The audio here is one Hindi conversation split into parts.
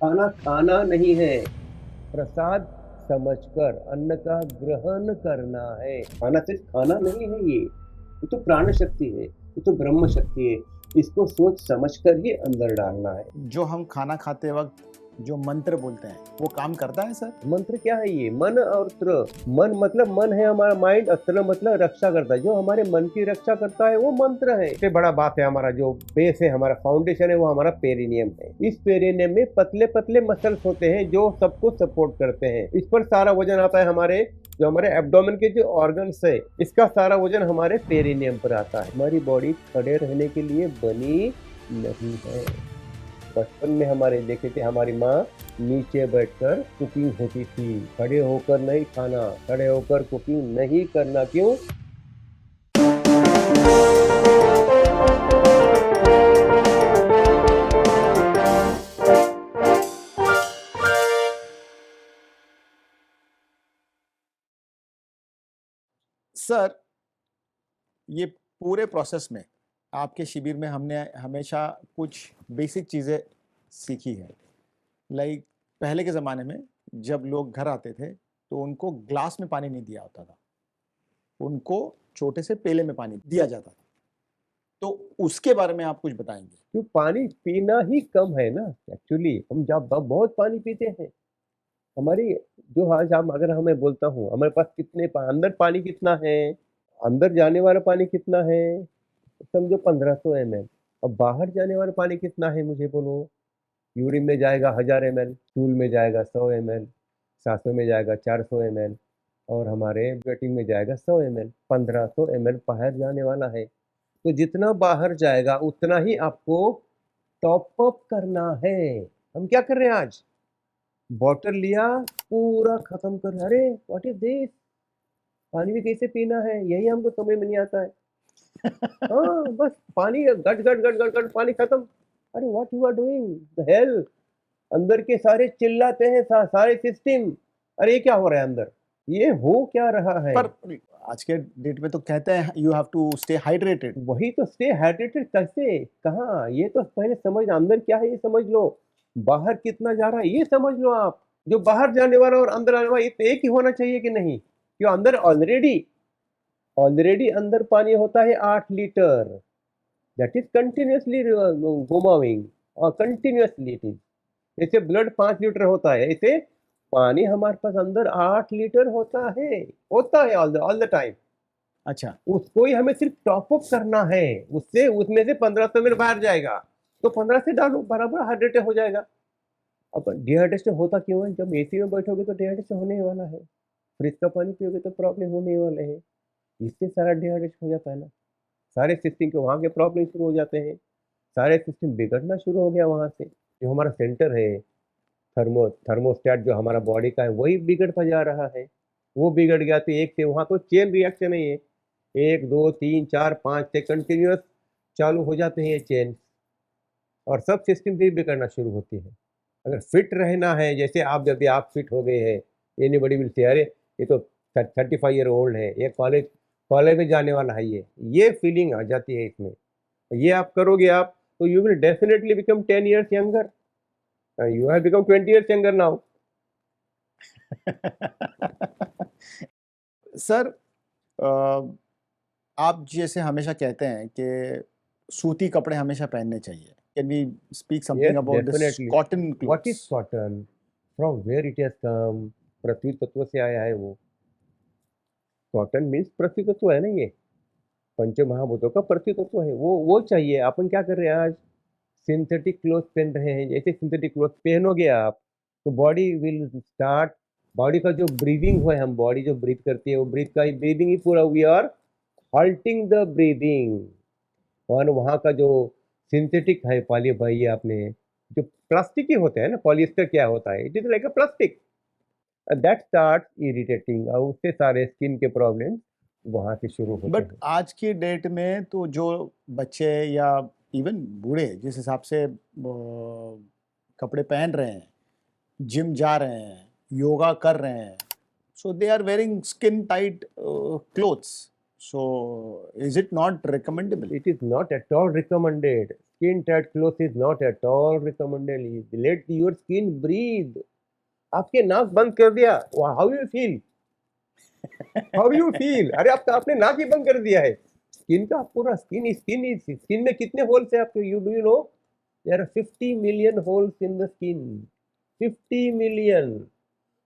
खाना खाना नहीं है, प्रसाद समझकर अन्न का ग्रहण करना है। खाना सिर्फ खाना नहीं है ये तो प्राण शक्ति है, ये तो ब्रह्म शक्ति है। इसको सोच समझकर ही अंदर डालना है। जो हम खाना खाते वक्त जो मंत्र बोलते हैं वो काम करता है सर? मंत्र क्या है ये? मन और त्र। मन मतलब मन है हमारा माइंड, और त्र मतलब रक्षा करता है। जो हमारे मन की रक्षा करता है वो मंत्र है। सबसे बड़ा बात है, हमारा जो बेस है, हमारा फाउंडेशन है, वो हमारा पेरिनियम है। इस पेरिनियम में पतले पतले मसल्स होते हैं जो सबको सपोर्ट करते हैं। इस पर सारा वजन आता है। हमारे जो हमारे एब्डोमेन के जो ऑर्गन्स है, इसका सारा वजन हमारे पेरिनियम पर आता है। हमारी बॉडी खड़े रहने के लिए बनी नहीं है। बचपन में हमारे देखे थे, हमारी माँ नीचे बैठकर कुकिंग होती थी। खड़े होकर नहीं खाना, खड़े होकर कुकिंग नहीं करना। क्यों? सर, ये पूरे प्रोसेस में आपके शिविर में हमने हमेशा कुछ बेसिक चीज़ें सीखी है। लाइक पहले के ज़माने में जब लोग घर आते थे तो उनको ग्लास में पानी नहीं दिया होता था, उनको छोटे से पेले में पानी दिया जाता था। तो उसके बारे में आप कुछ बताएंगे? क्यों? पानी पीना ही कम है ना। एक्चुअली हम जब बहुत पानी पीते हैं। हमारी जो आज हम अगर हमें बोलता हूँ, हमारे पास अंदर पानी कितना है, अंदर जाने वाला पानी कितना है, समझो 1500 ml। अब बाहर जाने वाला पानी कितना है मुझे बोलो। यूरिन में जाएगा 1000 ml, स्टूल में जाएगा 100 ml, सांसों में जाएगा 400 ml, और हमारे ब्लडिंग में जाएगा 100 ml। 1500 ml बाहर जाने वाला है। तो जितना बाहर जाएगा उतना ही आपको टॉप अप करना है। हम क्या कर रहे हैं आज? बॉटल लिया, पूरा खत्म कर। अरे व्हाट इज दिस? पानी भी कैसे पीना है, यही हमको समझ में नहीं आता है। हाँ, बस पानी गट गट गट गट गट, पानी खत्म। अरे what you are doing the hell? अंदर के सारे चिल्लाते हैं, सारे सिस्टम। अरे ये क्या हो रहा है अंदर? ये हो क्या रहा है? पर आज के डेट में तो कहते हैं you have to stay hydrated. वही तो, स्टे हाइड्रेटेड कैसे? कहाँ? ये तो पहले समझ, अंदर क्या है ये समझ लो, बाहर कितना जा रहा है ये समझ लो आप। जो बाहर जाने वाला और अंदर आने वाला, ये तो एक ही होना चाहिए कि नहीं? क्यों? अंदर ऑलरेडी ऑलरेडी अंदर पानी होता है 8 लीटर। दैट इज कंटिन्यूसली घुमाविंग, और कंटिन्यूसली इट इज। जैसे ब्लड 5 लीटर होता है, ऐसे पानी हमारे पास अंदर 8 लीटर होता है ऑल द टाइम। अच्छा। उसको ही हमें सिर्फ टॉप अप करना है। उससे उसमें से 1500 ml बाहर जाएगा, तो 15 से डालो, बराबर हाइड्रेटेड हो जाएगा। अब डिहाइड्रेशन होता क्यों है? जब एसी में बैठोगे तो डिहाइड्रेशन होने ही वाला है। फ्रिज का पानी पियोगे तो प्रॉब्लम होने ही वाले हैं। इससे सारा डिहाइड्रेशन हो जाता है ना। सारे सिस्टम के वहाँ के प्रॉब्लम शुरू हो जाते हैं। सारे सिस्टम बिगड़ना शुरू हो गया वहाँ से। जो हमारा सेंटर है, थर्मोस्टेट जो हमारा बॉडी का है, वही बिगड़ता जा रहा है। वो बिगड़ गया तो एक से वहाँ तो चेन रिएक्शन है ये। 1 2 3 4 5 से कंटिन्यूअस चालू हो जाते हैं ये चेन, और सब सिस्टम भी बिगड़ना शुरू होती है। अगर फिट रहना है, जैसे आप, जब भी आप फिट हो गए हैं, एनीबॉडी विल से अरे ये तो 35 ईयर ओल्ड है, ये कॉलेज कॉलेज में जाने वाला है, ये फीलिंग आ जाती है इसमें। ये आप करोगे आप, तो you will definitely become 10 years younger. You have become 20 years younger now. Sir, आप जैसे हमेशा कहते हैं कि सूती कपड़े हमेशा पहनने चाहिए। Can we speak yes something about this definitely. Cotton what is clothes? Cotton? From where it has come? पृथ्वी तत्व से आया है वो। कॉटन मीन्स पृथ्वी तत्व है ना ये। पंच महाभूतों का पृथ्वी तत्व है वो चाहिए। अपन क्या कर रहे हैं आज? सिंथेटिक क्लोथ पहन रहे हैं। जैसे सिंथेटिक क्लोथ पहनोगे आप, तो बॉडी विल स्टार्ट, बॉडी का जो ब्रीदिंग है, हम बॉडी जो ब्रीथ करती है, वो ब्रीदिंग ही पूरा, we are halting the breathing. और वहाँ का जो सिंथेटिक है, पाली भाई आपने, जो प्लास्टिक ही होते हैं ना, पॉलिएस्टर क्या होता है, it is like a plastic. That start irritating, और उससे सारे स्किन के प्रॉब्लम वहाँ से शुरू होते बट हैं। आज की डेट में तो जो बच्चे या इवन बूढ़े जिस हिसाब से कपड़े पहन रहे हैं, जिम जा रहे हैं, योगा कर रहे हैं, so they are wearing skin tight clothes, so is it not recommendable? It is not at all recommended. Skin tight clothes is not at all recommended. Let your skin breathe. आपके नाक बंद कर दिया, how you feel? How you feel? अरे आपका आपने नाक ही बंद कर दिया है। स्किन का पूरा स्किन में कितने होल्स है आपके? You do you know there are 50 million holes in the skin. 50 million.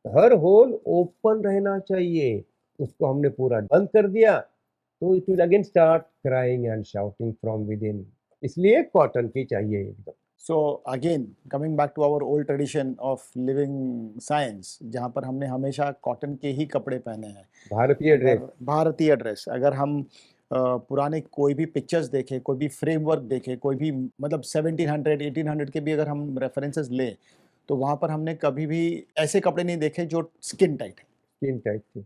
हर होल ओपन रहना चाहिए। उसको हमने पूरा बंद कर दिया तो it will again start crying and shouting from within. इसलिए कॉटन की चाहिए एकदम। So again coming back to our old tradition of living science, जहाँ पर हमने हमेशा कॉटन के ही कपड़े पहने हैं, भारतीय ड्रेस। भारतीय ड्रेस। अगर हम पुराने कोई भी पिक्चर्स देखें, कोई भी फ्रेमवर्क देखें, कोई भी मतलब 1700 1800 के भी अगर हम रेफरेंसेस लें, तो वहाँ पर हमने कभी भी ऐसे कपड़े नहीं देखे जो स्किन टाइट है। स्किन टाइट थी।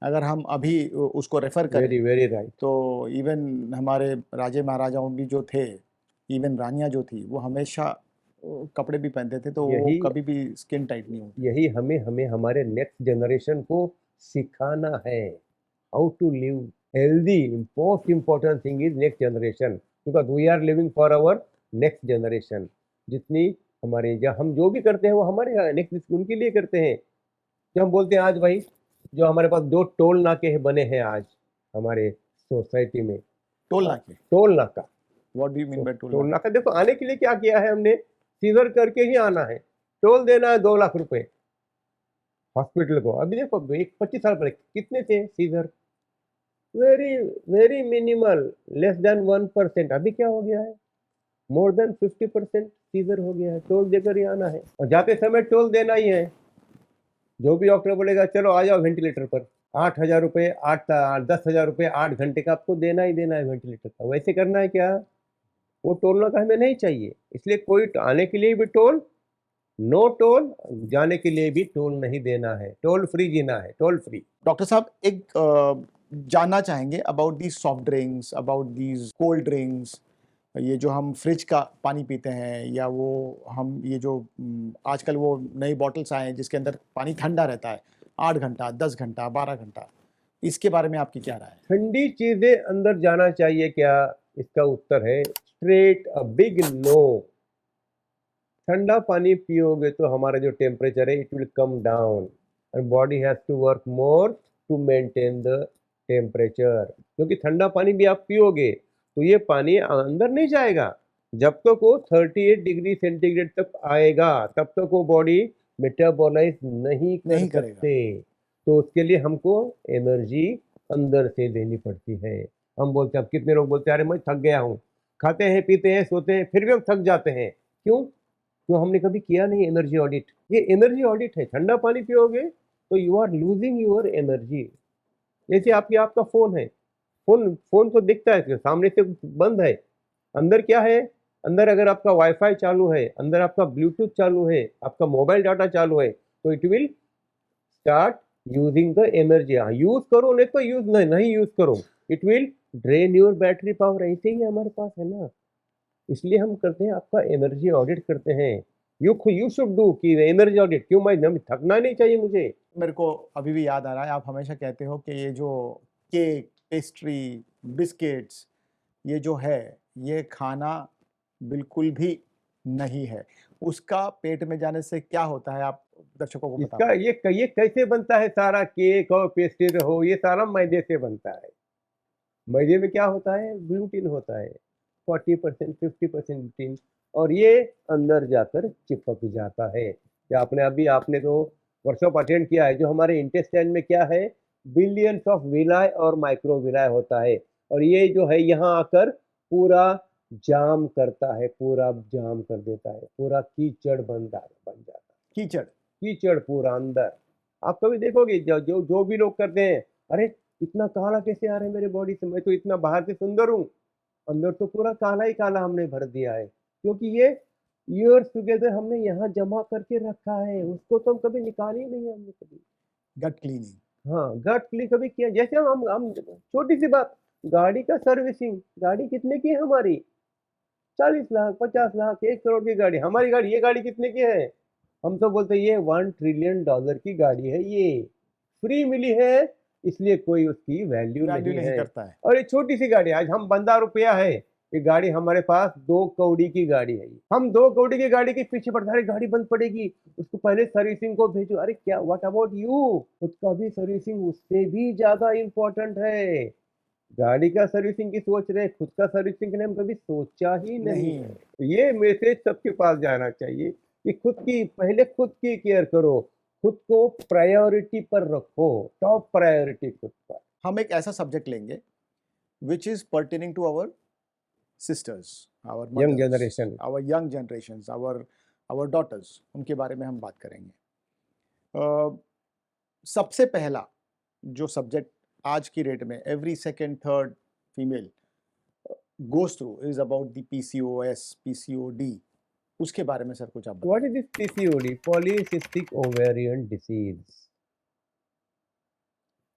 अगर हम अभी उसको रेफर करें वेरी वेरी राइट। तो इवन हमारे राजे महाराजाओं भी जो थे, इवन रानियां जो थी, वो हमेशा कपड़े भी पहनते थे, तो वो यही कभी भी स्किन टाइट नहीं होती। यही हमें हमें हमारे नेक्स्ट जनरेशन को सिखाना है how to live healthy. Most important thing is next generation, because we are living for our next generation. जितनी हमारे हम जो भी करते हैं वो हमारे नेक्स्ट उनके लिए करते हैं। जो हम बोलते हैं आज भाई, जो हमारे पास 2 टोल नाके बने हैं आज हमारे सोसाइटी में। टोल नाके, टोल नाका, what do you mean by toll toll नाका? नाका देखो आने के लिए क्या किया है हमने, सीजर करके ही आना है। टोल देना है 2 लाख रुपए हॉस्पिटल को। अभी देखो 25 साल पहले कितने थे caesar? Very very minimal, less than 1%। अभी क्या हो गया है? मोर देन 50% सीजर हो गया है। टोल देकर ही आना है और जाते समय टोल देना ही है। जो भी डॉक्टर बोलेगा चलो आ जाओ वेंटिलेटर पर, 8,000 रुपये 10,000 रुपये 8 घंटे का आपको देना ही देना है वेंटिलेटर का। वैसे करना है क्या? वो टोल का हमें नहीं चाहिए। इसलिए कोई आने के लिए भी टोल, नो टोल, जाने के लिए भी टोल नहीं देना है। टोल फ्री जीना है, टोल फ्री। डॉक्टर साहब, एक जानना चाहेंगे about these soft drinks, about these cold drinks. ये जो हम फ्रिज का पानी पीते हैं, या वो हम ये जो आजकल वो नई बॉटल्स आए हैं जिसके अंदर पानी ठंडा रहता है 8 घंटा, 10 घंटा, 12 घंटा, इसके बारे में आपकी क्या राय है? ठंडी चीजें अंदर जाना चाहिए क्या? इसका उत्तर है स्ट्रेट अ बिग नो। ठंडा पानी पियोगे तो हमारा जो टेम्परेचर है it will come down and body has to work more to maintain the temperature. क्योंकि ठंडा पानी भी आप पियोगे तो ये पानी अंदर नहीं जाएगा। जब तक वो 38 डिग्री सेंटीग्रेड तक आएगा तब तक वो बॉडी मेटाबोलाइज नहीं कर सकते। तो उसके लिए हमको एनर्जी अंदर से देनी पड़ती है। हम बोलते हैं, अब कितने लोग बोलते हैं अरे मैं थक गया हूँ, खाते हैं पीते हैं सोते हैं फिर भी हम थक जाते हैं। क्यों? क्यों? हमने कभी किया नहीं एनर्जी ऑडिट। ये एनर्जी ऑडिट है। ठंडा पानी पियोगे तो you are losing your energy. जैसे आपका फोन है, फोन तो दिखता है सामने से बंद है, अंदर क्या है? अंदर अगर आपका वाईफाई चालू है, अंदर आपका ब्लूटूथ चालू है, आपका मोबाइल डाटा चालू है, तो it will start using the energy. Use करो, नहीं तो यूज नहीं यूज करो, it will drain your battery power. ऐसे ही हमारे पास है ना। इसलिए हम करते हैं, आपका एनर्जी ऑडिट करते हैं। यू शुड डू कि एनर्जी ऑडिट। क्यों? मैं थकना नहीं चाहिए मुझे। मेरे को अभी भी याद आ रहा है, आप हमेशा कहते हो कि ये जो केक, पेस्ट्री, बिस्किट्स, ये जो है ये खाना बिल्कुल भी नहीं है। उसका पेट में जाने से क्या होता है, आप दर्शकों को इसका बताओ। ये कैसे बनता है? सारा केक और पेस्ट्री हो ये सारा मैदे से बनता है। मैदे में क्या होता है? ग्लूटीन होता है, 40% 50% ग्लूटीन, और ये अंदर जाकर चिपक जाता है। या आपने तो वर्कशॉप अटेंड किया है, जो हमारे इंटेस्टाइन में क्या है, बिलियंस ऑफ विलाय और माइक्रो विलाय होता है, और ये जो है यहाँ आकर पूरा जाम करता है, पूरा जाम कर देता है, पूरा कीचड़ बन जाता है। कीचड़ पूरा अंदर। आप कभी देखोगे जो भी लोग करते हैं, अरे इतना काला कैसे आ रहा है मेरे बॉडी से, मैं तो इतना बाहर से सुंदर हूँ, अंदर तो पूरा काला ही काला हमने भर दिया है। क्योंकि ये ईयर्स टुगेदर हमने यहाँ जमा करके रखा है, उसको तो हम कभी निकाली नहीं हमने कभी। गट क्लीनिंग। हाँ, गट क्लीन कभी किया? जैसे हम छोटी सी बात, गाड़ी का सर्विसिंग, गाड़ी कितने की है हमारी? 40 लाख 50 लाख 1 करोड़ की गाड़ी हमारी। गाड़ी, ये गाड़ी कितने की है? हम तो बोलते हैं ये $1 ट्रिलियन की गाड़ी है, ये फ्री मिली है, इसलिए कोई उसकी वैल्यू नहीं नहीं है। करता है। और ये छोटी सी गाड़ी, आज हम 15 रुपया है, ये गाड़ी हमारे पास 2 कौड़ी की गाड़ी है। हम 2 कौड़ी की गाड़ी के पीछे पड़ते हैं, अरे गाड़ी बंद पड़ेगी, उसको पहले सर्विसिंग को भेजो। अरे क्या, व्हाट अबाउट यू? खुद का भी सर्विसिंग उससे भी ज़्यादा इम्पोर्टेंट है। गाड़ी का सर्विसिंग की सोच रहे, खुद का सर्विसिंग के लिए हम कभी सोचा ही नहीं है। तो ये मैसेज सबके पास जाना चाहिए कि पहले खुद की केयर करो, खुद को प्रायोरिटी पर रखो, टॉप प्रायोरिटी खुद पर। हम एक ऐसा सब्जेक्ट लेंगे which is pertaining to our sisters, our young mothers, generation. our young generations, our daughters, उनके बारे में हम बात करेंगे। अ, सबसे पहला जो सब्जेक्ट आज की डेट में every second third female goes through is about the PCOS, PCOD, उसके बारे में सर कुछ आप What बताइए। is this PCOD? Polycystic ovarian disease.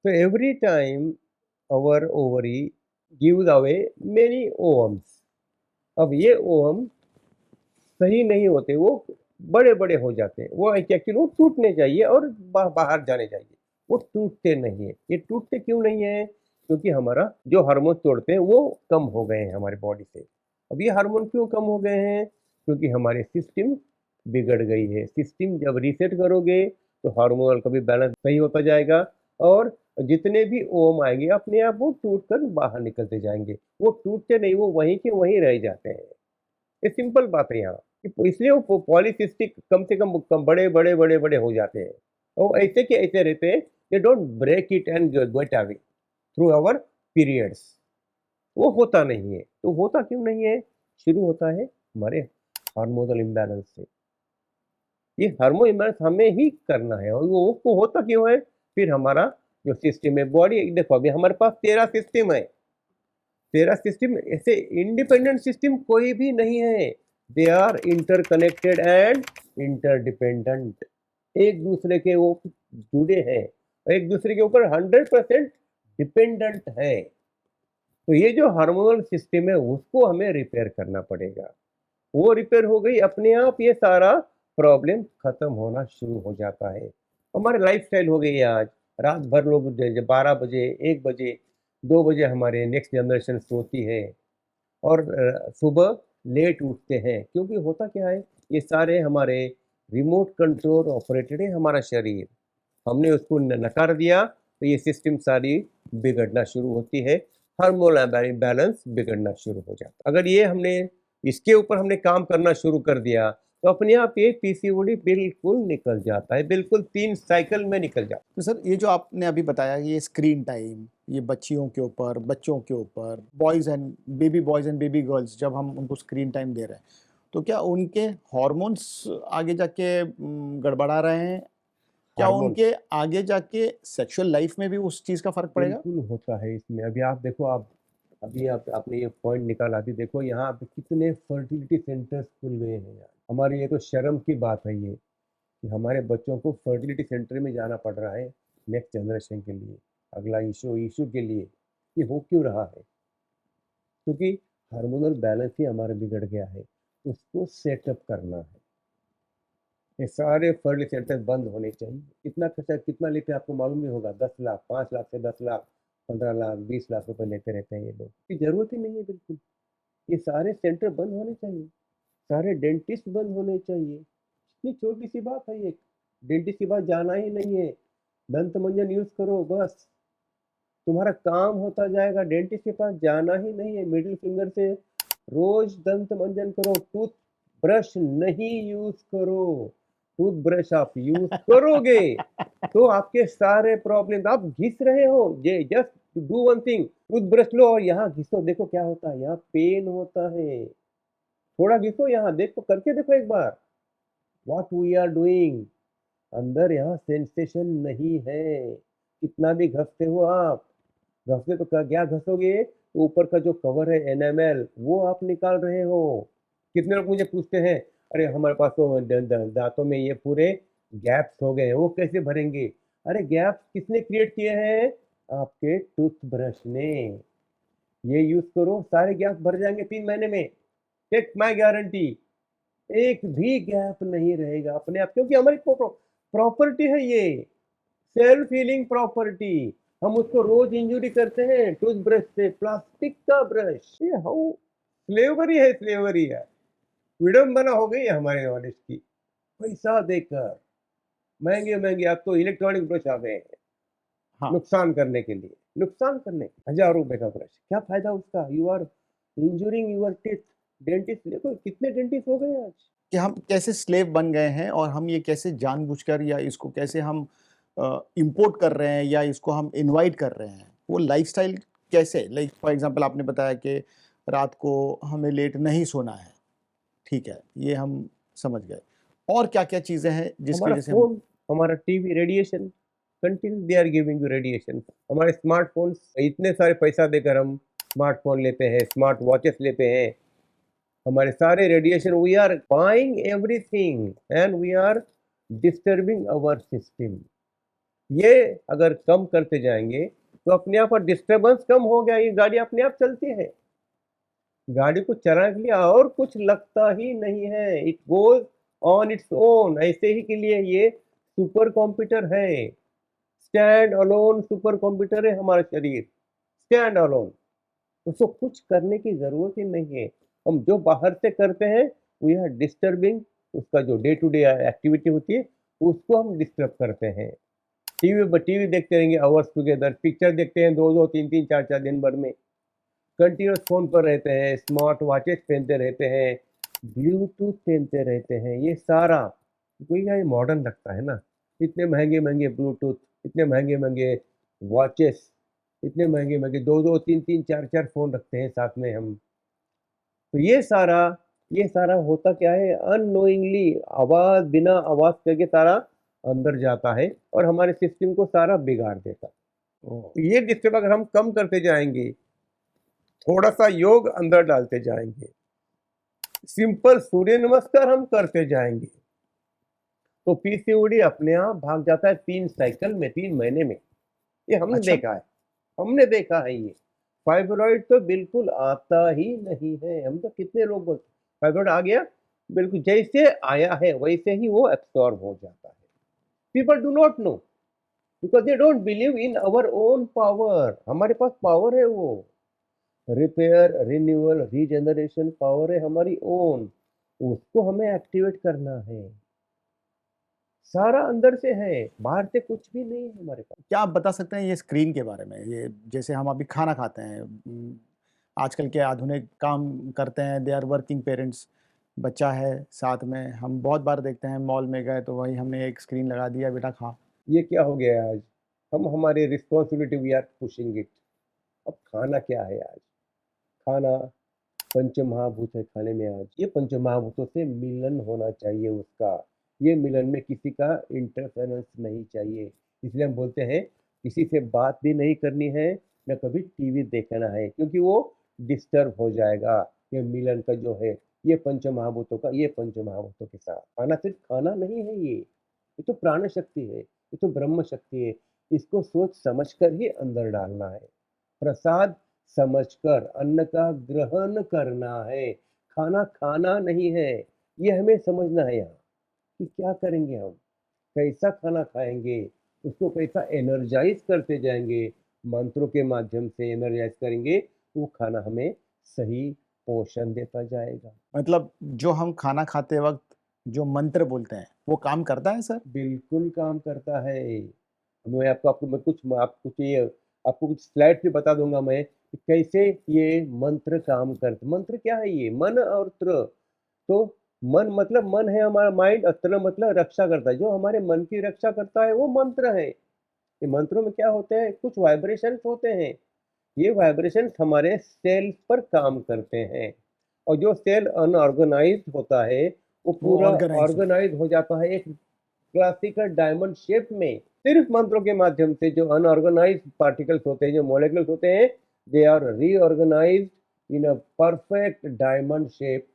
So every time our ovary gives away many ovums. अब ये ओवम सही नहीं होते, वो बड़े बड़े हो जाते हैं, वो एक्चुअली वो टूटने चाहिए और बाहर जाने चाहिए, वो टूटते नहीं है। ये टूटते क्यों नहीं है? क्योंकि हमारा जो हार्मोन तोड़ते हैं वो कम हो गए हैं हमारे बॉडी से। अब ये हार्मोन क्यों कम हो गए हैं? क्योंकि हमारी सिस्टम बिगड़ गई है। सिस्टम जब रीसेट करोगे तो हार्मोनल का भी बैलेंस सही होता जाएगा, और जितने भी ओम आएंगे अपने आप वो टूट कर बाहर निकलते जाएंगे। वो टूटते नहीं, वो वहीं के वहीं रह जाते हैं। ये सिंपल बात है यहाँ, इसलिए वो पॉलीसिस्टिक कम से कम बड़े बड़े बड़े बड़े हो जाते हैं। और ऐसे के ऐसे रहते हैं, they don't break it and get away through our periods. वो होता नहीं है। तो होता क्यों नहीं है? शुरू होता है हमारे हार्मोनल इम्बैलेंस से। ये हार्मोन इम्बैलेंस हमें ही करना है, और वो होता क्यों है? फिर हमारा जो सिस्टम है बॉडी, देखो अभी हमारे पास 13 सिस्टम है। 13 सिस्टम ऐसे इंडिपेंडेंट सिस्टम कोई भी नहीं है। They are interconnected and interdependent. एक दूसरे के वो जुड़े हैं, एक दूसरे के ऊपर 100% डिपेंडेंट है। तो ये जो हार्मोनल सिस्टम है उसको हमें रिपेयर करना पड़ेगा। वो रिपेयर हो गई, अपने आप ये सारा प्रॉब्लम खत्म होना शुरू हो जाता है। हमारे लाइफस्टाइल हो गई है आज, रात भर लोग 12 बजे, 1 बजे, 2 बजे हमारे नेक्स्ट जनरेशन सोती है, और सुबह लेट उठते हैं। क्योंकि होता क्या है, ये सारे हमारे रिमोट कंट्रोल ऑपरेटेड है हमारा शरीर। हमने उसको नकार दिया तो ये सिस्टम सारी बिगड़ना शुरू होती है, हार्मोनल बैलेंस बिगड़ना शुरू हो जाता। अगर ये हमने इसके ऊपर हमने काम करना शुरू कर दिया तो अपने आप ये पीसीओडी बिल्कुल निकल जाता है, बिल्कुल 3 साइकिल में निकल जाता है। तो सर ये जो आपने अभी बताया ये स्क्रीन टाइम, ये बच्चियों के ऊपर, बच्चों के ऊपर, बॉयज़ एंड बेबी गर्ल्स, जब हम उनको स्क्रीन टाइम दे रहे हैं तो क्या उनके हॉर्मोन्स आगे जाके गड़बड़ा रहे हैं? क्या हार्मोन उनके आगे जाके सेक्सुअल लाइफ में भी उस चीज़ का फ़र्क पड़ेगा? बिल्कुल होता है इसमें। अभी आप देखो, आप अभी आपने ये पॉइंट निकाला, अभी देखो यहाँ पे कितने फर्टिलिटी सेंटर्स खुल गए हैं यार। हमारी ये तो शर्म की बात है ये, कि हमारे बच्चों को फर्टिलिटी सेंटर में जाना पड़ रहा है नेक्स्ट जनरेशन के लिए, अगला इशू के लिए। ये हो क्यों रहा है? क्योंकि हार्मोनल बैलेंस ही हमारा बिगड़ गया है, उसको सेटअप करना है। ये सारे फर्टिलिटी सेंटर बंद होने चाहिए। कितना खर्चा, कितना लेते हैं आपको मालूम नहीं होगा। 10 लाख, 5 लाख से 10 लाख, 15 लाख, 20 लाख रुपए लेते रहते हैं ये लोग, की जरूरत ही नहीं है बिल्कुल। ये सारे सेंटर बंद होने चाहिए, सारे डेंटिस्ट बंद होने चाहिए। इतनी छोटी सी बात है ये, डेंटिस्ट के पास जाना ही नहीं है, दंत मंजन यूज करो बस, तुम्हारा काम होता जाएगा। डेंटिस्ट के पास जाना ही नहीं है, मिडिल फिंगर से रोज दंत मंजन करो, टूथ ब्रश नहीं यूज करो। टूथ ब्रश आप यूज करोगे तो आपके सारे प्रॉब्लम, आप घिस रहे हो, ये just do one thing, tooth brush लो और यहाँ घिसो, देखो क्या होता है, यहाँ पेन होता है। थोड़ा घिसो, यहाँ देखो, करके देखो एक बार, व्हाट वी आर डूइंग। अंदर यहाँ सेंसेशन नहीं है। कितना भी घसते हो आप, घसते तो क्या घसोगे, ऊपर का जो कवर है एनामेल वो आप निकाल रहे हो। कितने लोग मुझे पूछते हैं, अरे हमारे पास तो दांतों में ये पूरे गैप्स हो गए हैं, वो कैसे भरेंगे? अरे गैप्स किसने क्रिएट किए हैं? आपके टूथब्रश ने। ये यूज करो, सारे गैप्स भर जाएंगे 3 महीने में, टेक माई गारंटी। एक भी गैप नहीं रहेगा अपने आप, क्योंकि हमारी प्रॉपर्टी है ये, सेल्फ हीलिंग प्रॉपर्टी। हम उसको रोज इंजरी करते हैं टूथब्रश से, प्लास्टिक का ब्रश। ये हाउ स्लेवरी है, स्लेवरी है। विडंबना हो गई है हमारे नॉलेज की। पैसा देकर महंगे-महंगे अब तो इलेक्ट्रॉनिक ब्रश आ गए हैं, हाँ, नुकसान करने के लिए। नुकसान करने, हज़ार रुपए का ब्रश, क्या फ़ायदा उसका? You are injuring your teeth. Dentist देखो कितने डेंटिस्ट हो गए आज। कि हम कैसे स्लेव बन गए हैं और हम ये कैसे जानबूझकर या इसको कैसे हम इम्पोर्ट कर रहे हैं या इसको हम इनवाइट कर रहे हैं। वो लाइफ़स्टाइल कैसे लाइक फॉर एग्ज़ाम्पल आपने बताया कि रात को हमें लेट नहीं सोना है, ठीक है, ये हम समझ गए। और क्या-क्या चीज़ें हैं जिसकी हमारा वज़ह से हम फ़ोन, हमारा TV, radiation, continue they are giving you radiation. हमारे स्मार्टफ़ोन्स, इतने सारे पैसा देकर हम स्मार्टफ़ोन लेते हैं, स्मार्ट वॉचेस लेते हैं। हमारे सारे radiation, we are buying everything and we are disturbing our system. ये अगर कम करते जाएँगे, तो अपने आप डिस्टर्बेंस कम हो गया, ये गाड़ी अपने आप चलती है। गाड़ी को चलाने के लिए और कुछ लगता ही नहीं है, it goes on its own. ऐसे ही के लिए ये सुपर कंप्यूटर है, स्टैंड अलोन सुपर कंप्यूटर है हमारा शरीर, स्टैंड अलोन। उसको कुछ करने की ज़रूरत ही नहीं है। हम जो बाहर से करते हैं, वी आर डिस्टर्बिंग, उसका जो डे टू डे एक्टिविटी होती है, उसको हम डिस्टर्ब करते हैं। टीवी देखते रहेंगे आवर्स टुगेदर, पिक्चर देखते हैं 2-2, 3-3, 4-4 दिन भर में। कंटिन्यूअस फ़ोन पर रहते हैं, स्मार्ट वॉचेस पहनते रहते हैं, ब्लूटूथ पहनते रहते हैं, ये सारा कोई क्या, ये मॉडर्न लगता है ना? इतने महँगे-महँगे ब्लूटूथ, इतने महँगे-महँगे वॉचेस, इतने महँगे-महँगे 2-2, 3-3, 4-4 फ़ोन रखते हैं साथ में हम। तो ये सारा होता क्या है, अननोइंगली आवाज़, बिना आवाज़ करके सारा अंदर जाता है और हमारे सिस्टम को सारा बिगाड़ देता है। ओह! तो ये डिस्टर्ब अगर हम कम करते जाएँगे, थोड़ा-सा योग अंदर डालते जाएँगे, सिंपल सूर्य नमस्कार हम करते जाएँगे, तो पीसीओडी अपने आप भाग जाता है 3 साइकिल में, 3 महीने में। ये हमने अच्छा, देखा है, हमने देखा है ये। फाइब्रॉइड तो बिल्कुल आता ही नहीं है, हम तो कितने लोग बोलते फाइब्रॉइड आ गया, बिल्कुल जैसे आया है वैसे ही वो एब्सॉर्ब हो जाता है। People do not know, because they don't believe in our own power. हमारे पास पावर है वो। रिपेयर, रिन्यूअल, रीजनरेशन पावर है हमारी ओन, उसको हमें एक्टिवेट करना है। सारा अंदर से है, बाहर से कुछ भी नहीं है हमारे पास। क्या आप बता सकते हैं ये स्क्रीन के बारे में? ये जैसे हम अभी खाना खाते हैं आजकल के आधुनिक काम करते हैं, दे आर वर्किंग पेरेंट्स, बच्चा है साथ में, हम बहुत बार देखते हैं मॉल में गए तो वहीं हमने एक स्क्रीन लगा दिया, बेटा खा। ये क्या हो गया है आज? हम हमारी responsibility we are pushing it. अब खाना क्या है आज? खाना पंचमहाभूत है खाने में आज। ये पंचमहाभूतों से मिलन होना चाहिए उसका। ये मिलन में किसी का इंटरफेरेंस नहीं चाहिए। इसलिए हम बोलते हैं किसी से बात भी नहीं करनी है, ना कभी टीवी देखना है, क्योंकि वो डिस्टर्ब हो जाएगा। ये मिलन का जो है, ये पंचमहाभूतों का, ये पंचमहाभूतों के साथ। खाना सिर्फ खाना नहीं है ये तो प्राण शक्ति है, ये तो ब्रह्म शक्ति है। इसको सोच समझ कर ही अंदर डालना है। प्रसाद समझकर अन्न का ग्रहण करना है, खाना खाना नहीं है। ये हमें समझना है यहाँ कि क्या करेंगे हम, कैसा खाना खाएँगे, उसको कैसा एनर्जाइज़ करते जाएँगे, मंत्रों के माध्यम से एनर्जाइज़ करेंगे, तो वो खाना हमें सही पोषण देता जाएगा। मतलब जो हम खाना खाते वक़्त जो मंत्र बोलते हैं, वो काम करता है सर? बिल्कुल काम करता है। मैं आपको आपको मैं कुछ आपको चाहिए, आपको कुछ स्लाइड भी बता दूँगा मैं कि कैसे ये मंत्र काम करते, मंत्र क्या है ये? मन और त्र। तो मन मतलब मन है हमारा माइंड, और त्र मतलब रक्षा करता है। जो हमारे मन की रक्षा करता है वो मंत्र है। ये मंत्रों में क्या होते हैं? कुछ वाइब्रेशंस होते हैं। ये वाइब्रेशंस हमारे सेल्स पर काम करते हैं, और जो सेल अनऑर्गेनाइज्ड होता है, वो वो पूरा ऑर्गनाइज़ हो। ऑर्गेनाइज़ हो जाता है एक क्लासिकल डायमंड शेप में। सिर्फ मंत्रों के माध्यम से जो अनऑर्गेनाइज्ड पार्टिकल्स होते हैं, जो मॉलिक्यूल्स होते हैं, they are reorganised in a perfect diamond shape.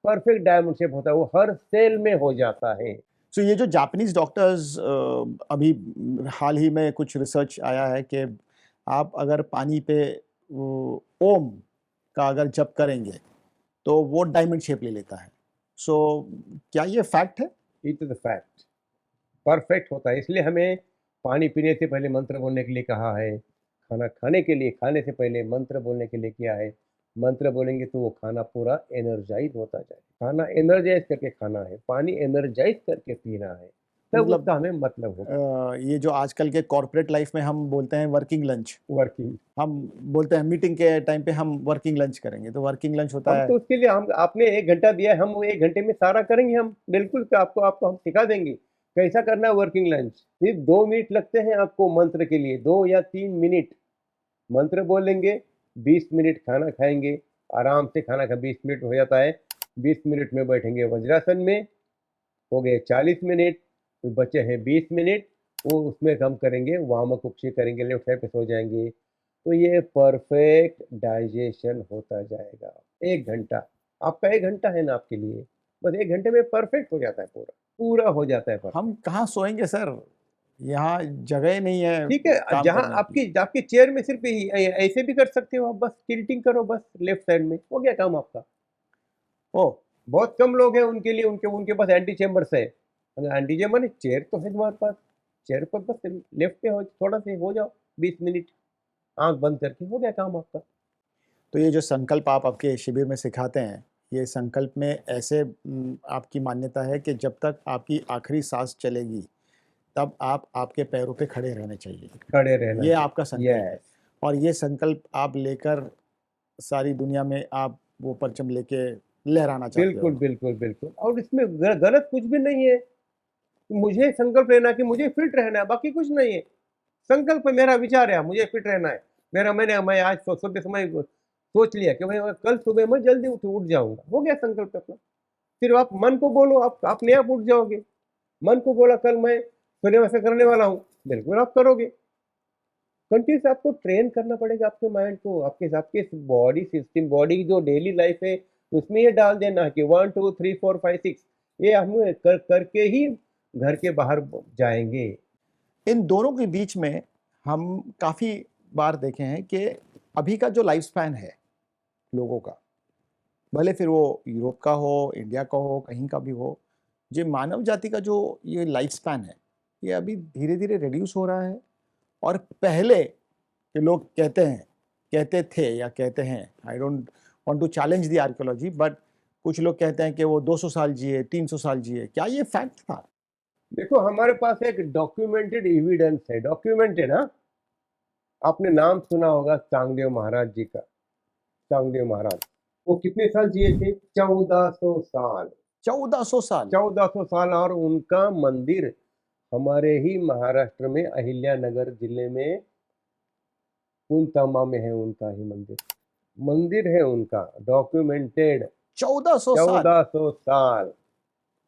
Perfect diamond shape होता है, वो हर सेल में हो जाता है। सो ये जो जापानीज़ डॉक्टर्स अभी हाल ही में कुछ रिसर्च आया है कि आप अगर पानी पे वो ओम का अगर जप करेंगे, तो वो डायमंड शेप ले लेता है। सो क्या ये फैक्ट है? It is a fact. Perfect होता है, इसलिए हमें पानी पीने से पहले मंत्र बोलने के लिए कहा है, खाना खाने के लिए, खाने से पहले मंत्र बोलने के लिए किया है, मंत्र बोलेंगे तो वो खाना पूरा एनर्जाइज होता जाए। खाना एनर्जाइज करके खाना है, पानी एनर्जाइज करके पीना है, तब मतलब उसका हमें मतलब होगा। ये जो आजकल के कॉर्पोरेट लाइफ में हम बोलते हैं वर्किंग लंच, वर्किंग हम बोलते हैं मीटिंग के टाइम पे हम वर्किंग लंच करेंगे, तो वर्किंग लंच होता हम है। तो उसके लिए हम आपने 1 घंटा दिया है, हम वो 1 घंटे में सारा करेंगे हम, बिल्कुल आपको आपको हम सिखा देंगे, कैसा करना है वर्किंग लंच। सिर्फ 2 मिनट लगते हैं आपको मंत्र के लिए, 2 या 3 मिनट मंत्र बोलेंगे, 20 मिनट खाना खाएंगे, आराम से खाना खा 20 मिनट हो जाता है, 20 मिनट में बैठेंगे वज्रासन में, हो गए 40 मिनट, तो बचे हैं 20 मिनट, वो उसमें हम करेंगे वार्म अप करेंगे, लेफ्ट साइड पे सो जाएंगे, तो ये परफेक्ट डाइजेशन होता जाएगा। 1 घंटा, आपका 1 घंटा है ना आपके लिए, बस 1 घंटे में परफेक्ट हो जाता है पूरा, पूरा हो जाता है हम परफेक्ट। कहाँ सोएंगे सर, यहाँ जगह ही नहीं है ठीक है, काम जहाँ करने की। आपकी आपकी चेयर में सिर्फ ऐसे भी कर सकते हो आप, बस टिल्टिंग करो बस लेफ्ट साइड में, हो गया काम आपका। ओ, बहुत कम लोग हैं उनके लिए, उनके उनके पास एंटी चेम्बर्स है। एंटी चेम्बर नहीं, चेयर तो है तुम्हारे पास, चेयर पर बस लेफ्ट पे हो, थोड़ा से हो जाओ 20 मिनट, आंख बंद करके हो गया काम आपका। तो ये जो संकल्प आप आपके शिविर में सिखाते हैं, ये संकल्प में ऐसे आपकी मान्यता है कि जब तक आपकी आखिरी सांस चलेगी तब आप आपके पैरों पे खड़े रहने चाहिए, खड़े रहना ये चाहिए। आपका संकल्प है। यस, और ये संकल्प आप लेकर सारी दुनिया में आप वो परचम लेके लहराना चाहते बिल्कुल हो। बिल्कुल बिल्कुल, और इसमें गलत कुछ भी नहीं है। मुझे संकल्प लेना कि मुझे फिट रहना है, बाकी कुछ नहीं है। संकल्प मेरा विचार है, मुझे फिट रहना है। मैं आज सुबह समय सोच लिया कि भाई कल सुबह मैं जल्दी उठ जाऊंगा, हो गया संकल्प अपना। फिर आप मन को बोलो, आप अपने आप उठ जाओगे। मन को बोला कल मैं सूर्य नमस्कार करने वाला हूँ, बिल्कुल आप करोगे। कंटिन्यूस आपको ट्रेन करना पड़ेगा अपने माइंड को, आपके आपके बॉडी सिस्टम, बॉडी की जो डेली लाइफ है उसमें ये डाल देना है कि 1 2 3 4 5 6, ये हम करके ही घर के बाहर जाएंगे। इन दोनों के बीच में हम काफ़ी बार देखे हैं कि अभी का जो लाइफ स्पैन है लोगों का, भले फिर वो यूरोप का हो, इंडिया का हो, कहीं का भी हो, ये मानव जाति का जो ये लाइफ स्पैन है, ये अभी धीरे-धीरे रिड्यूस हो रहा है। और पहले के लोग कहते थे या कहते हैं, I don't want to challenge the archaeology, but कुछ लोग कहते हैं कि वो 200 साल जिए, 300 साल जिए। क्या ये फैक्ट था? देखो हमारे पास एक डॉक्यूमेंटेड एविडेंस है, डॉक्यूमेंटेड, हाँ। आपने नाम सुना होगा चांगदेव महाराज जी का। चांगदेव महाराज, वो कितने साल जिए थे? 1400 साल। 1400 साल। 1400 साल, और उनका मंदिर हमारे ही महाराष्ट्र में अहिल्यानगर जिले में पुलतामा में है, उनका ही मंदिर। मंदिर है उनका डॉक्यूमेंटेड। 1400 साल। 1400 साल।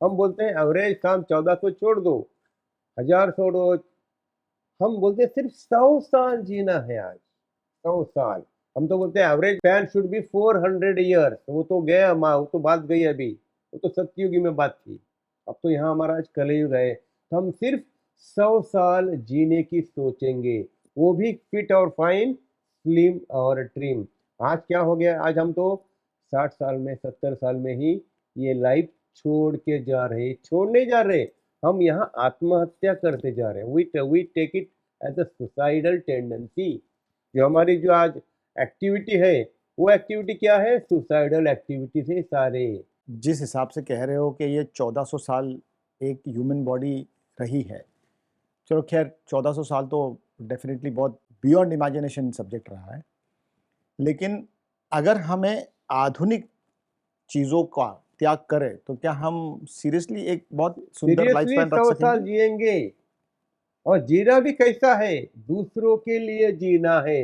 हम बोलते हैं एवरेज काम 1400 छोड़ दो, 1000 छोड़ो, हम बोलते हैं सिर्फ 100 साल जीना है आज। 100 साल। हम तो बोलते हैं average fan should be 400 years, वो तो गया माँ, वो तो बात गई अभी, वो तो सतयुगी में बात थी। अब तो यहाँ हमारा आज कलयुग है, तो हम सिर्फ 100 साल जीने की सोचेंगे, वो भी फिट और फाइन, स्लिम और ट्रिम। आज क्या हो गया, आज हम तो 60 साल में, 70 साल में ही ये लाइफ छोड़ के जा रहे, छोड़ नहीं जा रहे, हम यहाँ आत्महत्या करते जा रहे हैं। We take it as a suicidal tendency. जो हमारी जो आज एक्टिविटी है, वो एक्टिविटी क्या है? सुसाइडल एक्टिविटी से सारे। जिस हिसाब से कह रहे हो कि ये 1400 साल एक ह्यूमन बॉडी रही है, चलो खैर 1400 साल तो डेफिनेटली बहुत बियॉन्ड इमेजिनेशन सब्जेक्ट रहा है, लेकिन अगर हमें आधुनिक चीज़ों का त्याग करें तो क्या हम सीरियसली एक बहुत सुंदर लाइफ सीरियसली स्पैन रख 100 साल सकेंगे? जिएंगे, और जीना भी कैसा है? दूसरों के लिए जीना है।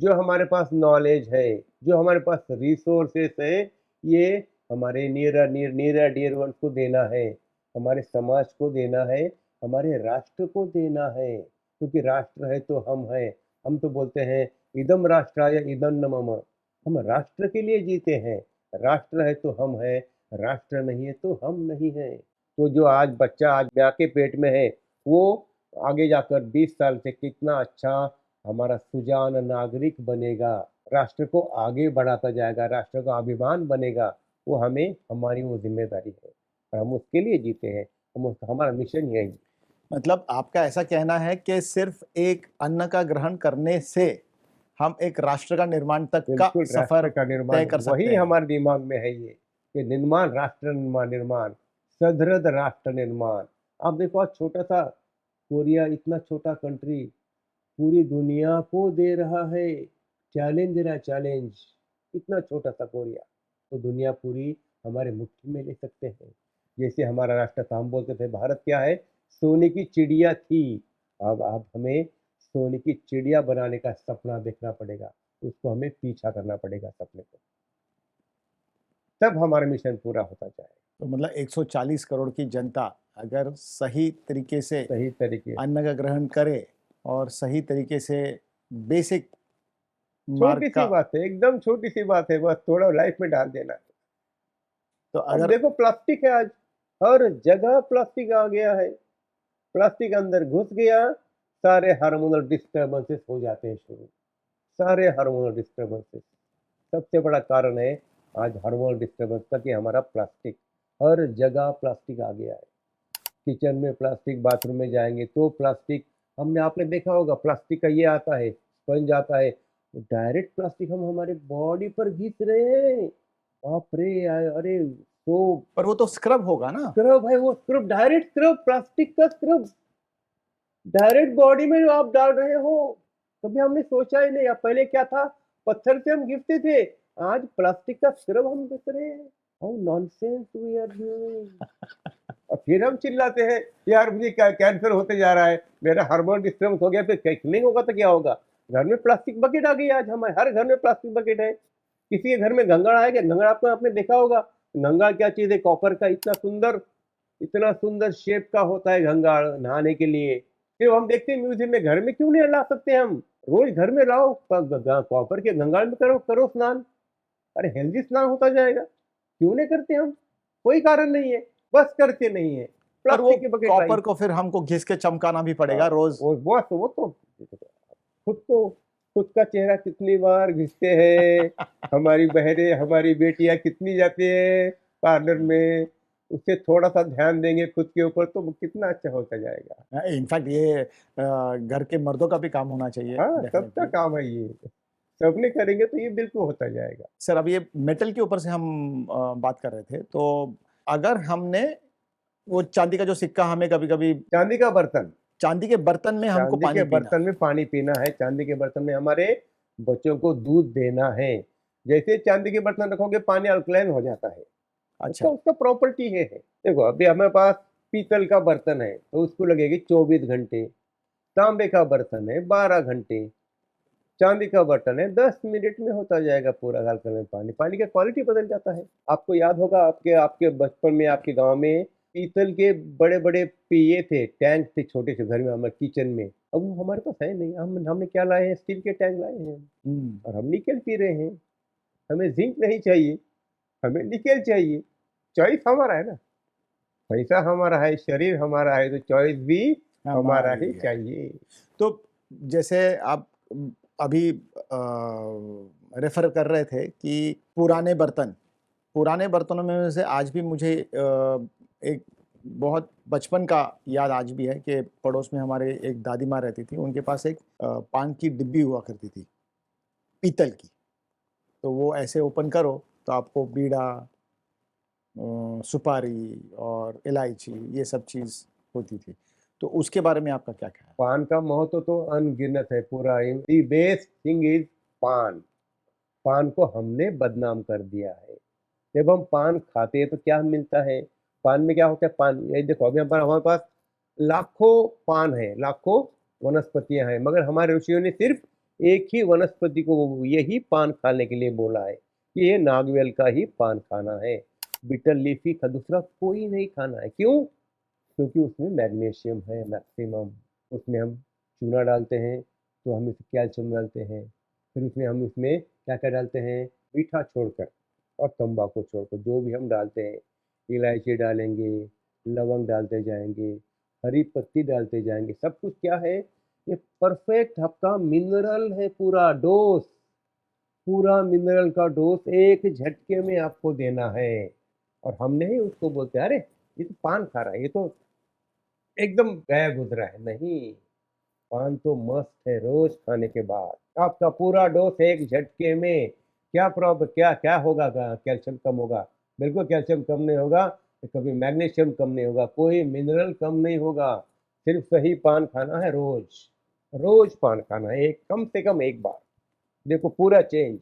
जो हमारे पास नॉलेज है, जो हमारे पास रिसोर्सेस है, ये हमारे नियर डियर वंस को देना है, हमारे समाज को देना है, हमारे राष्ट्र को देना है, क्योंकि राष्ट्र है तो हम हैं। हम तो बोलते हैं इदम राष्ट्राय इदम न मम, हम राष्ट्र के लिए जीते हैं। राष्ट्र है तो हम हैं, राष्ट्र नहीं है तो हम नहीं हैं। तो जो आज बच्चा आज माँ के पेट में है, वो आगे जाकर 20 साल से कितना अच्छा हमारा सुजान नागरिक बनेगा, राष्ट्र को आगे बढ़ाता जाएगा, राष्ट्र का अभिमान बनेगा। वो हमें, हमारी वो जिम्मेदारी है, और हम उसके लिए जीते हैं। हमारा मिशन यही है। मतलब आपका ऐसा कहना है कि सिर्फ एक अन्न का ग्रहण करने से हम एक राष्ट्र का निर्माण तक का बिल्कुल सफर राष्ट्र का तय निर्माण, कर सकते वही हैं। हमारे दिमाग में है ये कि निर्माण, राष्ट्र निर्माण, सदृढ़ राष्ट्र निर्माण। आप देखो आज छोटा सा कोरिया, इतना छोटा कंट्री पूरी दुनिया को दे रहा है, चैलेंज दे रहा है, चैलेंज। इतना छोटा सा कोरिया, तो दुनिया पूरी हमारे मुट्ठी में ले सकते हैं। जैसे हमारा राष्ट्र था, हम बोलते थे भारत क्या है, सोने की चिड़िया थी। अब हमें सोने की चिड़िया बनाने का सपना देखना पड़ेगा, उसको हमें पीछा करना पड़ेगा सपने को, तब हमारा मिशन पूरा होता जाएगा। तो मतलब 140 करोड़ की जनता अगर सही तरीके से सही तरीके, अन्न का ग्रहण करे और सही तरीके से बेसिक मार्ग छोटी सी का, बात है, एकदम छोटी सी बात है, बस थोड़ा लाइफ में डाल देना। तो अब अगर देखो प्लास्टिक है, आज हर जगह प्लास्टिक आ गया है, प्लास्टिक अंदर घुस गया, सारे हार्मोनल डिस्टर्बेंसेस हो जाते हैं शुरू, सारे हार्मोनल डिस्टर्बेंसेस। सबसे बड़ा कारण है आज हार्मोनल डिस्टर्बेंस का कि हमारा प्लास्टिक, हर जगह प्लास्टिक आ गया है। किचन में प्लास्टिक, बाथरूम में जाएंगे तो प्लास्टिक, हमने आपने देखा होगा प्लास्टिक का ये आता है, स्पंज आता है, डायरेक्ट प्लास्टिक हम हमारे बॉडी पर घिस रहे हैं। बाप रे, अरे तो पर वो तो स्क्रब होगा ना। स्क्रब है, वो स्क्रब, डायरेक्ट स्क्रब, प्लास्टिक का स्क्रब डायरेक्ट बॉडी में आप डाल रहे हो। कभी हमने सोचा ही नहीं। अब पहले क्या था, पत्थर से हम घिसते थे, आज प्लास्टिक का स्क्रब हम घिस रहे हैं। How nonsense we are doing. और फिर हम चिल्लाते हैं यार मुझे क्या कैंसर होते जा रहा है, मेरा हार्मोन डिस्टर्बेंस हो गया, फिर नहीं होगा तो क्या होगा। घर में प्लास्टिक बकेट आ गई, आज हमारे हर घर में प्लास्टिक बकेट है। किसी के घर में घंगड़ आएगा, घंगड़ आपको आपने देखा होगा, घंगड़ क्या चीज है, कॉपर का, इतना सुंदर शेप का होता है घंगड़ नहाने के लिए। फिर हम देखते हैं म्यूजियम में, घर में क्यों नहीं ला सकते हम, रोज घर में लाओ, कॉपर के घंगाल में करो करो स्नान, अरे हेल्दी स्नान होता जाएगा। क्यों नहीं करते हम, कोई कारण नहीं है, बस करते नहीं है। पर वो प्लास्टिक के बकेट लाई। कॉपर को फिर हमको घिस के चमकाना भी पड़ेगा हाँ, रोज। वो तो खुद का चेहरा कितनी बार घिसते हैं। हमारी बहनें, हमारी बेटियां कितनी जाती है पार्लर में, उससे थोड़ा सा ध्यान देंगे खुद के ऊपर तो कितना अच्छा होता जाएगा। इनफैक्ट ये घर के मर्दों का भी काम होना चाहिए हाँ, सबका डेफिनेटली। काम है ये, सबने करेंगे तो ये बिल्कुल होता जाएगा। सर अब ये मेटल के ऊपर से हम बात कर रहे थे, तो अगर हमने वो चांदी का जो सिक्का, हमें कभी कभी चांदी का बर्तन, चांदी के बर्तन में हमको चांदी पानी के पीना, बर्तन में पानी पीना है, चांदी के बर्तन में हमारे बच्चों को दूध देना है। जैसे चांदी के बर्तन रखोगे पानी अल्कलाइन हो जाता है, अच्छा उसका प्रॉपर्टी है। देखो अभी हमारे पास पीतल का बर्तन है तो उसको लगेगी 24 घंटे, तांबे का बर्तन है 12 घंटे, चांदी का बर्तन है 10 मिनट में होता जाएगा पूरा अल्कलाइन पानी। पानी का क्वालिटी बदल जाता है। आपको याद होगा आपके आपके बचपन में आपके गांव में पीतल के बड़े बड़े पिए थे, टैंक थे छोटे से घर में हमारे किचन में। अब वो हमारे पास है नहीं, हमने क्या लाए हैं, स्टील के टैंक लाए हैं और हम निकल पी रहे हैं। हमें जिंक नहीं चाहिए, हमें निकल चाहिए। चॉइस हमारा है ना, पैसा हमारा है, शरीर हमारा है, तो चॉइस भी हमारा ही हमारी है। चाहिए। तो जैसे आप अभी रेफर कर रहे थे कि पुराने बर्तनों में से आज भी मुझे एक बहुत बचपन का याद आज भी है कि पड़ोस में हमारे एक दादी माँ रहती थी, उनके पास एक पान की डिब्बी हुआ करती थी पीतल की। तो वो ऐसे ओपन करो तो आपको बीड़ा, सुपारी और इलायची, ये सब चीज़ होती थी। तो उसके बारे में आपका क्या ख्याल है? पान का महत्व तो अनगिनत है पूरा। दी बेस्ट थिंग इज पान। पान को हमने बदनाम कर दिया है। जब हम पान खाते हैं तो क्या मिलता है, पान में क्या होता है, पान ये देखो अभी हमारे पास लाखों पान है, लाखों वनस्पतियां हैं, मगर हमारे ऋषियों ने सिर्फ एक ही वनस्पति को यही पान खाने के लिए बोला है कि ये नागवेल का ही पान खाना है, बिटर लीफी का दूसरा कोई नहीं खाना है। क्यों? क्योंकि उसमें मैग्नीशियम है मैक्सिमम। उसमें हम चूना डालते हैं तो हम इसमें कैल्शियम डालते हैं, फिर उसमें हम इसमें क्या क्या डालते हैं, मीठा छोड़कर और तंबाकू छोड़कर जो भी हम डालते हैं, इलायची डालेंगे, लवंग डालते जाएंगे, हरी पत्ती डालते जाएंगे, सब कुछ क्या है, ये परफेक्ट आपका मिनरल है, पूरा डोज, पूरा मिनरल का डोज एक झटके में आपको देना है। और हम नहीं उसको बोलते अरे ये तो पान खा रहा है, ये तो एकदम गया गुजरा है, नहीं। पान तो मस्त है रोज खाने के बाद। आपका पूरा डोज एक झटके में। क्या प्रॉब्लम, क्या क्या होगा? कैल्शियम कम होगा? बिल्कुल कैल्शियम कम नहीं होगा। कभी मैग्नीशियम कम नहीं होगा, कोई मिनरल कम नहीं होगा। सिर्फ सही पान खाना है रोज। रोज पान खाना है, एक कम से कम एक बार। देखो पूरा चेंज,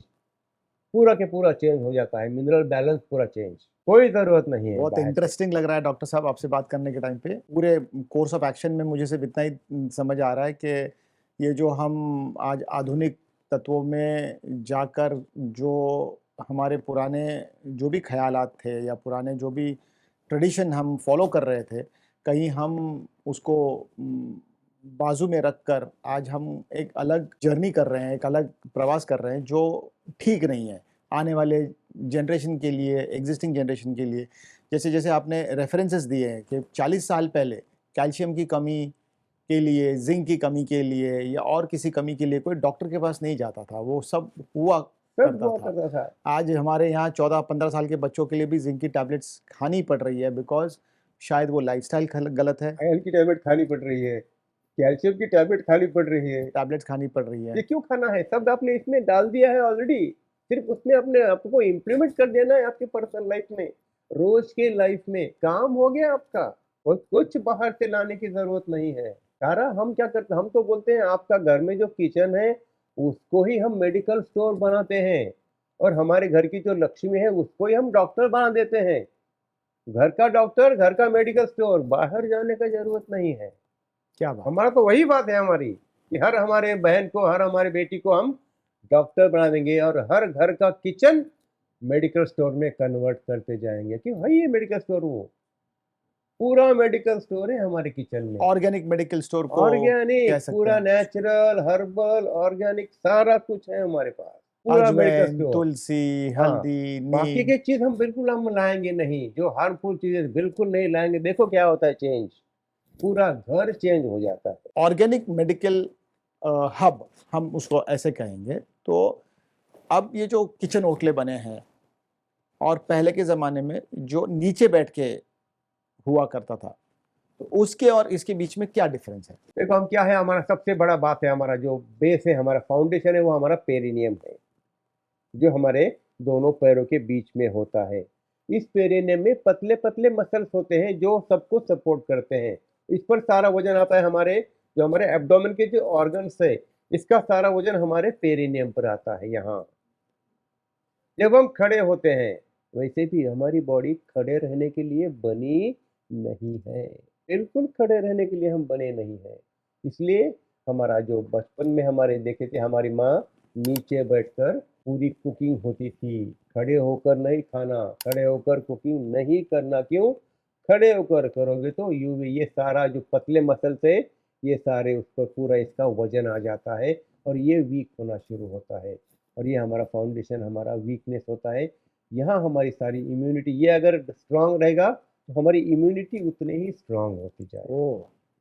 पूरा के पूरा चेंज हो जाता है, मिनरल बैलेंस पूरा चेंज। कोई जरूरत नहीं है बहुत बाहर से। इंटरेस्टिंग लग रहा है डॉक्टर साहब आपसे बात करने के टाइम पे। पूरे कोर्स ऑफ एक्शन में मुझे सिर्फ इतना ही समझ आ रहा है कि ये जो हम आज आधुनिक तत्वों में जाकर जो हमारे पुराने जो भी ख्यालात थे या पुराने जो भी ट्रेडिशन हम फॉलो कर रहे थे, कहीं हम उसको बाजू में रख कर आज हम एक अलग जर्नी कर रहे हैं, एक अलग प्रवास कर रहे हैं जो ठीक नहीं है आने वाले जनरेशन के लिए, एग्जिस्टिंग जनरेशन के लिए। जैसे जैसे आपने रेफरेंसेस दिए हैं कि 40 साल पहले कैल्शियम की कमी के लिए, जिंक की कमी के लिए या और किसी कमी के लिए कोई डॉक्टर के पास नहीं जाता था, वो सब हुआ सब करता हुआ था। करता था। आज हमारे यहाँ 14-15 साल के बच्चों के लिए भी जिंक की टैबलेट्स खानी पड़ रही है, बिकॉज शायद वो लाइफस्टाइल गलत है, आयरन की टैबलेट खानी पड़ रही है, कैल्शियम की टैबलेट खानी पड़ रही है। टैबलेट्स खानी पड़ रही ये है। क्यों खाना है? सब आपने इसमें डाल दिया है ऑलरेडी। सिर्फ उसमें अपने आपको इम्प्लीमेंट कर देना है आपके पर्सनल लाइफ में, रोज के लाइफ में। काम हो गया आपका, और कुछ बाहर से लाने की जरूरत नहीं है। सारा हम क्या करते हैं, हम तो बोलते हैं आपका घर में जो किचन है उसको ही हम मेडिकल स्टोर बनाते हैं, और हमारे घर की जो लक्ष्मी है उसको ही हम डॉक्टर बना देते हैं। घर का डॉक्टर, घर का मेडिकल स्टोर, बाहर जाने का जरूरत नहीं है। क्या बात। हमारा तो वही बात है हमारी, कि हर हमारे बहन को, हर हमारी बेटी को हम डॉक्टर बना देंगे, और हर घर का किचन मेडिकल स्टोर में कन्वर्ट करते जाएंगे। क्यों है ये मेडिकल स्टोर? वो पूरा मेडिकल स्टोर है हमारे किचन में। ऑर्गेनिक मेडिकल स्टोर को कह ऑर्गेनिक, सकते पूरा हैं। नेचुरल, हर्बल, ऑर्गेनिक, सारा कुछ है हमारे पास, पूरा मेडिकल अजवाइन, स्टोर। तुलसी, हाँ, हल्दी, बाकी नीम। की चीज हम बिल्कुल हम लाएंगे नहीं, जो हार्मफुल चीजें बिल्कुल नहीं लाएंगे। देखो क्या होता है चेंज, पूरा घर चेंज हो जाता है। ऑर्गेनिक मेडिकल हब हम उसको ऐसे कहेंगे। तो अब ये जो किचन ओटले बने हैं और पहले के ज़माने में जो नीचे बैठ के हुआ करता था, तो उसके और इसके बीच में क्या डिफरेंस है? देखो हम क्या है, हमारा सबसे बड़ा बात है, हमारा जो बेस है, हमारा फाउंडेशन है, वो हमारा पेरिनियम है, जो हमारे दोनों पैरों के बीच में होता है। इस पेरिनियम में पतले पतले मसल्स होते हैं जो सबको सपोर्ट करते हैं। इस पर सारा वजन आता है। हमारे जो हमारे एब्डोमेन के जो ऑर्गन्स है, इसका सारा वजन हमारे पेरिनियम पर आता है। यहाँ जब हम खड़े होते हैं, वैसे भी हमारी बॉडी खड़े रहने के लिए बनी नहीं है, बिल्कुल खड़े रहने के लिए हम बने नहीं हैं। इसलिए हमारा जो बचपन में हमारे देखे थे, हमारी माँ नीचे बैठकर पूरी कुकिंग होती थी। खड़े होकर नहीं खाना, खड़े होकर कुकिंग नहीं करना। क्यों? खड़े होकर करोगे तो ये सारा जो पतले मसल्स है, ये सारे उस पर पूरा इसका वजन आ जाता है, और ये वीक होना शुरू होता है, और ये हमारा फाउंडेशन, हमारा वीकनेस होता है। यहाँ हमारी सारी इम्यूनिटी, ये अगर स्ट्रांग रहेगा तो हमारी इम्यूनिटी उतने ही स्ट्रांग होती जाए। ओह,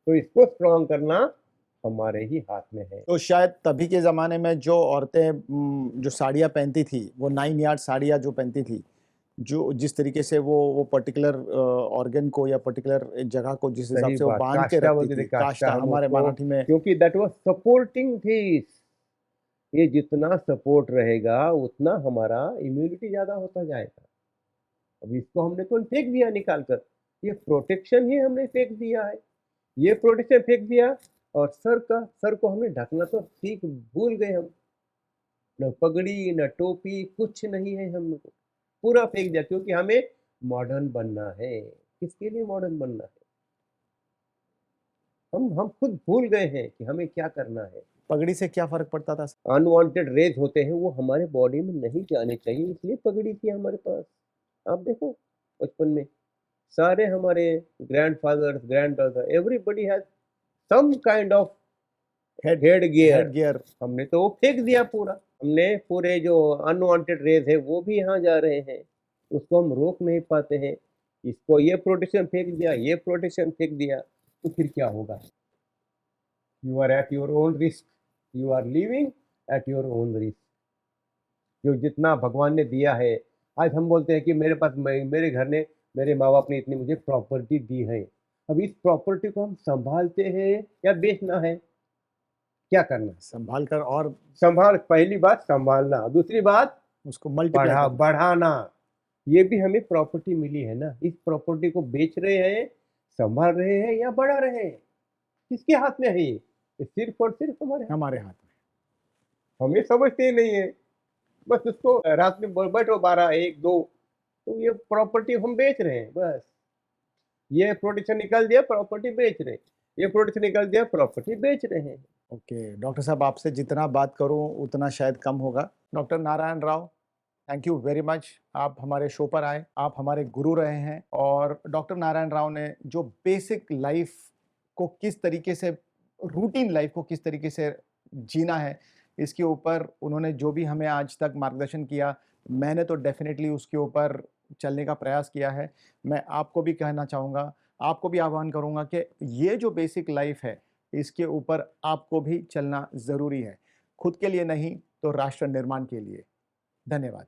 तो इसको स्ट्रांग करना हमारे ही हाथ में है। तो शायद तभी के ज़माने में जो औरतें जो साड़ियाँ पहनती थी, वो 9 यार्ड साड़ियाँ जो पहनती थी, जो जिस तरीके से वो पर्टिकुलर ऑर्गन को या पर्टिकुलर जगह को जिस हिसाब सही से वो बात, बांध के काष्ठा रखती बोलते थे, थी, काष्ठा काष्ठा हम हमारे उसको, मराठी में। क्योंकि दैट वाज सपोर्टिंग थिस। ये जितना सपोर्ट रहेगा उतना हमारा इम्यूनिटी ज्यादा होता जाएगा। अब इसको हमने तो फेंक दिया निकाल कर, ये प्रोटेक्शन ही हमने फेंक दिया है। ये प्रोटेक्शन फेंक दिया, और सर को हमने ढकना तो सीख भूल गए हम। न पगड़ी, न टोपी, कुछ नहीं है हम लोग को, पूरा फेंक दिया, क्योंकि हमें मॉडर्न बनना है। किसके लिए मॉडर्न बनना है? हम खुद भूल गए हैं कि हमें क्या करना है। पगड़ी से क्या फ़र्क पड़ता था? अनवांटेड रेज होते हैं, वो हमारे बॉडी में नहीं जाने चाहिए, इसलिए पगड़ी थी हमारे पास। आप देखो बचपन में सारे हमारे grandfather, grandmother, everybody has some kind of head head gear. Head gear. हमने तो वो फेंक दिया पूरा। हमने पूरे जो अनवांटेड रेज है वो भी यहाँ जा रहे हैं, उसको हम रोक नहीं पाते हैं। इसको ये प्रोटेक्शन फेंक दिया, ये प्रोटेक्शन फेंक दिया, तो फिर क्या होगा? You are at your own risk, you are living at your own risk. जो जितना भगवान ने दिया है, आज हम बोलते हैं कि मेरे पास, मेरे घर ने, मेरे माँ बाप ने इतनी मुझे प्रॉपर्टी दी है। अब इस प्रॉपर्टी को हम संभालते हैं या बेचना है? क्या करना? संभाल कर और पहली बात संभालना, दूसरी बात उसको मल्टीप्लाई करना। बढ़ाना। ये भी हमें प्रॉपर्टी मिली है ना, इस प्रॉपर्टी को बेच रहे हैं, संभाल रहे हैं या बढ़ा रहे हैं, किसके हाथ में है ये? सिर्फ और सिर्फ हमारे हाथ में। हमें समझते ही नहीं है, बस उसको रात में बैठो 12 1 2, तो ये प्रॉपर्टी हम बेच रहे हैं बस। ये प्रोटेक्शन निकल दिया, प्रॉपर्टी बेच रहे हैं, ये प्रोटेक्शन निकल दिया, प्रॉपर्टी बेच रहे हैं। ओके डॉक्टर साहब, आपसे जितना बात करूं उतना शायद कम होगा। Doctor Narayan Rao, thank you very much. आप हमारे शो पर आए, आप हमारे गुरु रहे हैं, और डॉक्टर नारायण राव ने जो बेसिक लाइफ को किस तरीके से, रूटीन लाइफ को किस तरीके से जीना है, इसके ऊपर उन्होंने जो भी हमें आज तक मार्गदर्शन किया, मैंने तो डेफिनेटली उसके ऊपर चलने का प्रयास किया है। मैं आपको भी कहना चाहूँगा, आपको भी आह्वान करूँगा कि ये जो बेसिक लाइफ है, इसके ऊपर आपको भी चलना ज़रूरी है, खुद के लिए नहीं तो राष्ट्र निर्माण के लिए। धन्यवाद।